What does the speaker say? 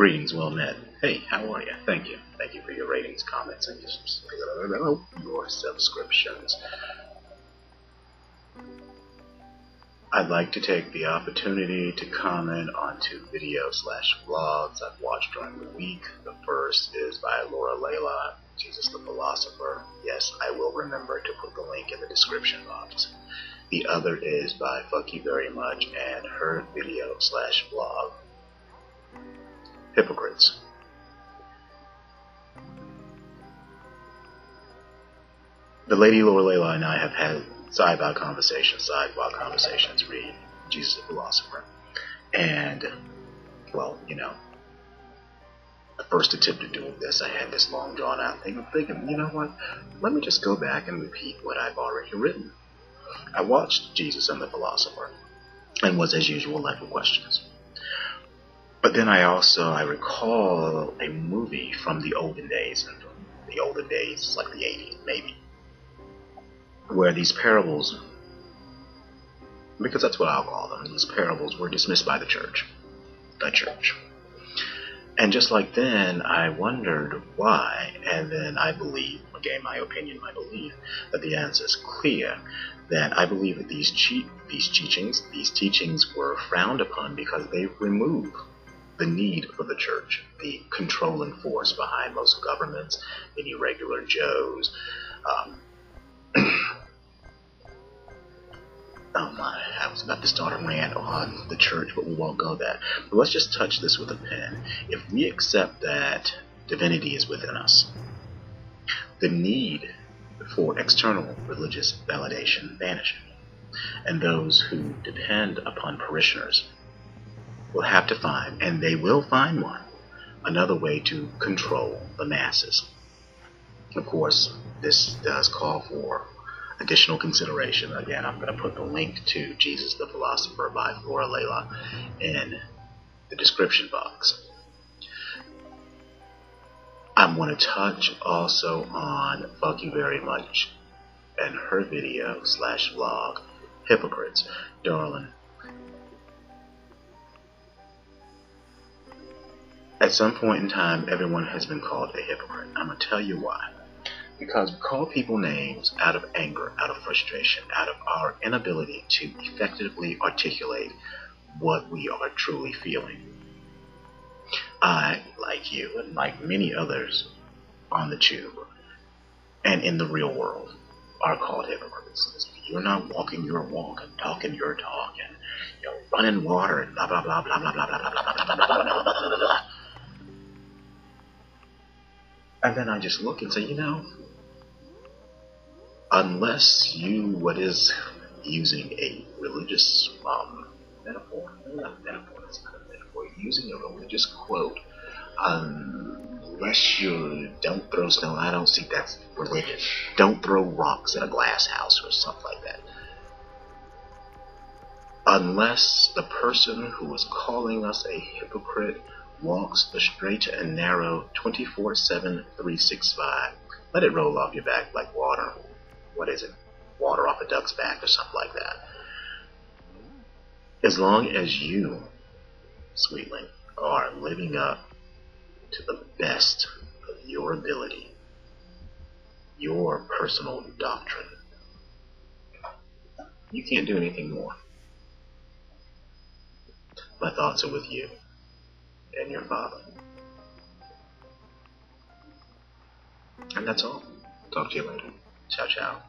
Greetings, well met. Hey, how are you? Thank you. Thank you for your ratings, comments, and your subscriptions. I'd like to take the opportunity to comment on two videos/vlogs I've watched during the week. The first is by Laura Layla, Jesus the Philosopher. Yes, I will remember to put the link in the description box. The other is by Fuck You Very Much and her video/vlog, Hypocrites. The lady Laura Layla and I have had sidebar conversations, read Jesus the Philosopher. And, well, the first attempt at doing this, I had this long drawn out thing of thinking, you know what, let me just go back and repeat what I've already written. I watched Jesus and the Philosopher and was, as usual, left with questions. But then I recall a movie from the olden days, and from the olden days, like the 80s maybe, where these parables, because that's what I'll call them, these parables were dismissed by the church. And just like then, I wondered why, and then I believe, again, my opinion, my belief, that the answer is clear, that I believe that these teachings were frowned upon because they remove the need for the church, the controlling force behind most governments, any regular Joes. Oh my, I was about to start a rant on the church, but we won't go there. But let's just touch this with a pen. If we accept that divinity is within us, the need for external religious validation vanishes, and those who depend upon parishioners will have to find, and they will find one, another way to control the masses. Of course, this does call for additional consideration. Again, I'm going to put the link to Jesus the Philosopher by Laura Layla in the description box. I'm going to touch also on Fuck You Very Much and her video/vlog, Hypocrites. Darling, at some point in time, everyone has been called a hypocrite. I'm going to tell you why. Because we call people names out of anger, out of frustration, out of our inability to effectively articulate what we are truly feeling. I, like you, and like many others on the tube and in the real world, are called hypocrites. You're not walking your walk and talking your talk and running water and blah blah blah blah blah blah blah blah blah blah blah blah blah blah. And then I just look and say, unless you, what is using a religious metaphor, not metaphor, that's not a metaphor, using a religious quote, unless you don't throw stone, I don't see that's religion. Don't throw rocks at a glass house or something like that. Unless the person who is calling us a hypocrite walks the straight and narrow 24/7, 365. Let it roll off your back like water. What is it? Water off a duck's back or something like that. As long as you, sweetling, are living up to the best of your ability, your personal doctrine, you can't do anything more. My thoughts are with you and your Father. And that's all. Talk to you later. Ciao, ciao.